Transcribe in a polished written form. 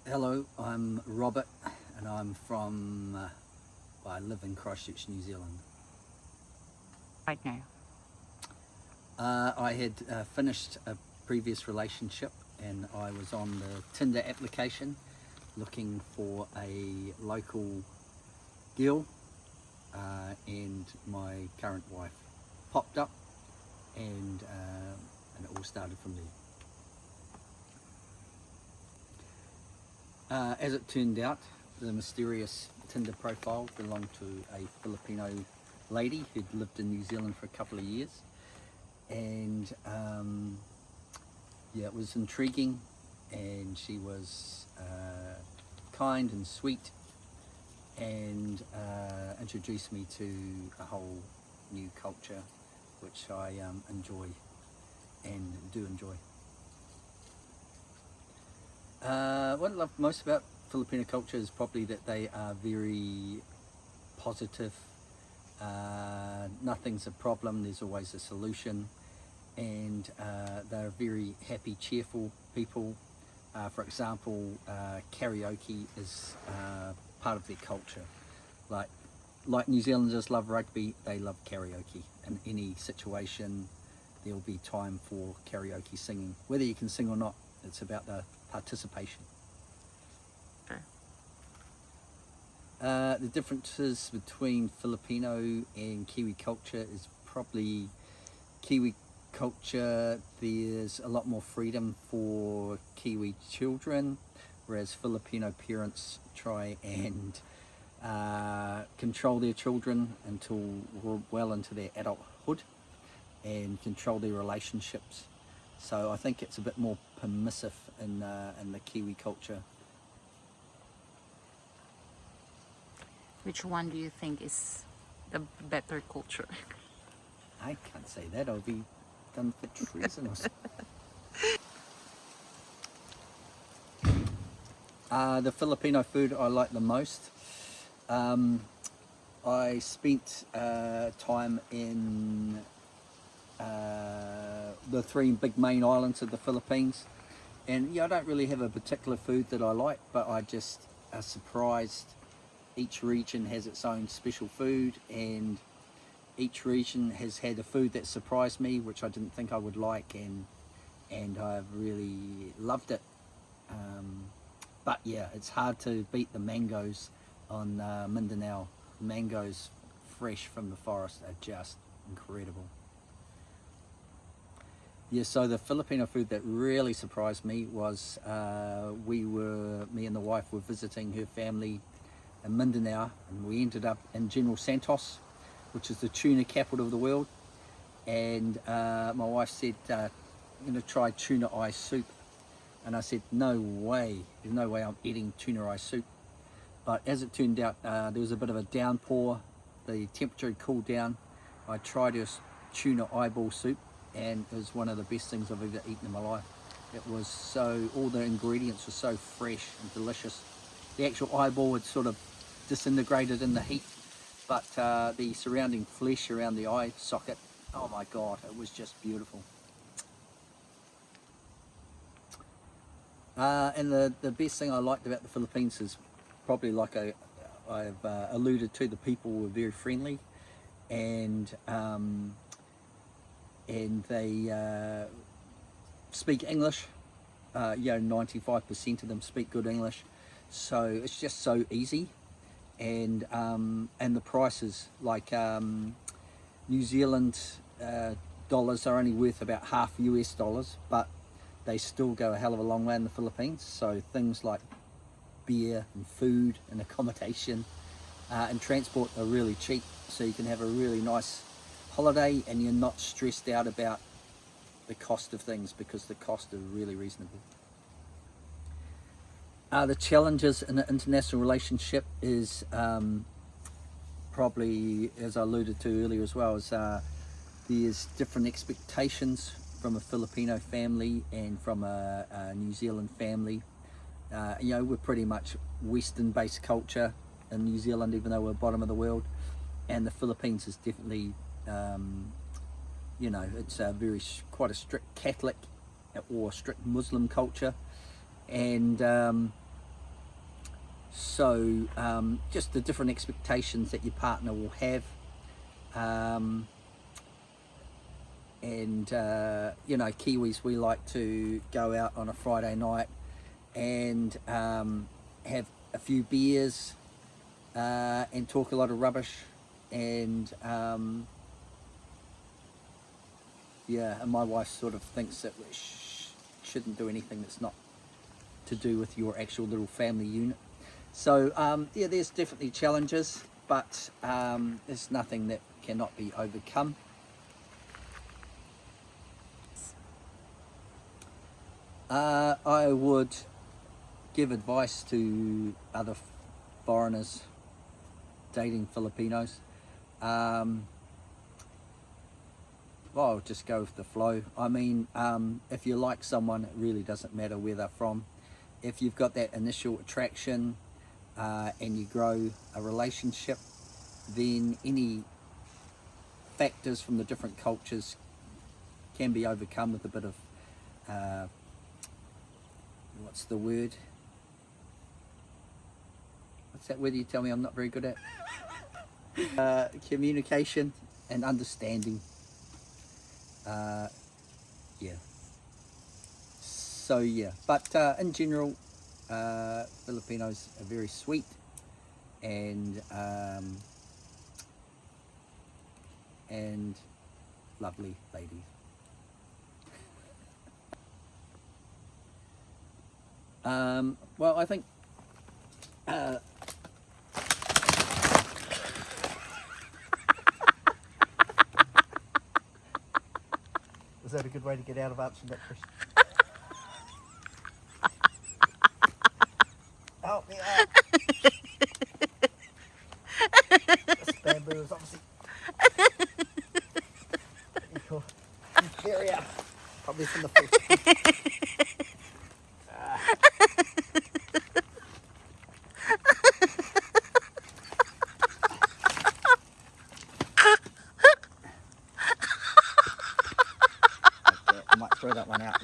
Hello, I'm Robert and I'm from, I live in Christchurch, New Zealand. Right now. I had finished a previous relationship and I was on the Tinder application looking for a local girl, and my current wife popped up, and it all started from there. As it turned out, the mysterious Tinder profile belonged to a Filipino lady who'd lived in New Zealand for a couple of years, and yeah, it was intriguing, and she was kind and sweet, and introduced me to a whole new culture, which I enjoy and do enjoy. What I love most about Filipino culture is probably that they are very positive. Nothing's a problem, there's always a solution, and they're very happy, cheerful people. For example, karaoke is part of their culture. Like New Zealanders love rugby, they love karaoke. In any situation, there'll be time for karaoke singing. Whether you can sing or not, it's about the participation. Sure. The differences between Filipino and Kiwi culture is probably Kiwi culture, there's a lot more freedom for Kiwi children, whereas Filipino parents try and control their children until well into their adulthood and control their relationships. So I think it's a bit more permissive in the Kiwi culture. Which one do you think is the better culture? I can't say that, I'll be done for treason or something. The Filipino food I like the most. I spent time in the three big main islands of the Philippines, and yeah, I don't really have a particular food that I like, but I just are surprised. Each region has its own special food, and each region has had a food that surprised me, which I didn't think I would like, and I've really loved it. But yeah, it's hard to beat the mangoes on Mindanao. Mangoes fresh from the forest are just incredible. Yeah, so the Filipino food that really surprised me was me and the wife were visiting her family in Mindanao, and we ended up in General Santos, which is the tuna capital of the world. And my wife said, I'm going to try tuna eye soup. And I said, no way, there's no way I'm eating tuna eye soup. But as it turned out, there was a bit of a downpour, the temperature had cooled down. I tried her tuna eyeball soup, and it was one of the best things I've ever eaten in my life. It was all the ingredients were so fresh and delicious. The actual eyeball had sort of disintegrated in the heat, but the surrounding flesh around the eye socket, oh my God, it was just beautiful. And the best thing I liked about the Philippines is probably, like I've alluded to, the people were very friendly, and they speak English. 95% of them speak good English, so it's just so easy. And the prices, like New Zealand dollars are only worth about half US dollars, but they still go a hell of a long way in the Philippines. So things like beer and food and accommodation and transport are really cheap, so you can have a really nice holiday and you're not stressed out about the cost of things, because the cost are really reasonable. The challenges in an international relationship is probably, as I alluded to earlier as well, is there's different expectations from a Filipino family and from a New Zealand family. We're pretty much Western-based culture in New Zealand, even though we're bottom of the world, and the Philippines is definitely, it's quite a strict Catholic or strict Muslim culture, and So just the different expectations that your partner will have. And you know, Kiwis, we like to go out on a Friday night and have a few beers and talk a lot of rubbish, and yeah, and my wife sort of thinks that we shouldn't do anything that's not to do with your actual little family unit. So yeah, there's definitely challenges, but there's nothing that cannot be overcome. I would give advice to other foreigners dating Filipinos. Well, just go with the flow. I mean, if you like someone, it really doesn't matter where they're from. If you've got that initial attraction and you grow a relationship, then any factors from the different cultures can be overcome with a bit of what's the word? What's that word you tell me I'm not very good at? Communication and understanding. Yeah. So yeah, but in general, Filipinos are very sweet and lovely ladies. Well, I think is that a good way to get out of answering that question? Help me out. This bamboo is obviously inferior. Probably from the fish. I might throw that one out.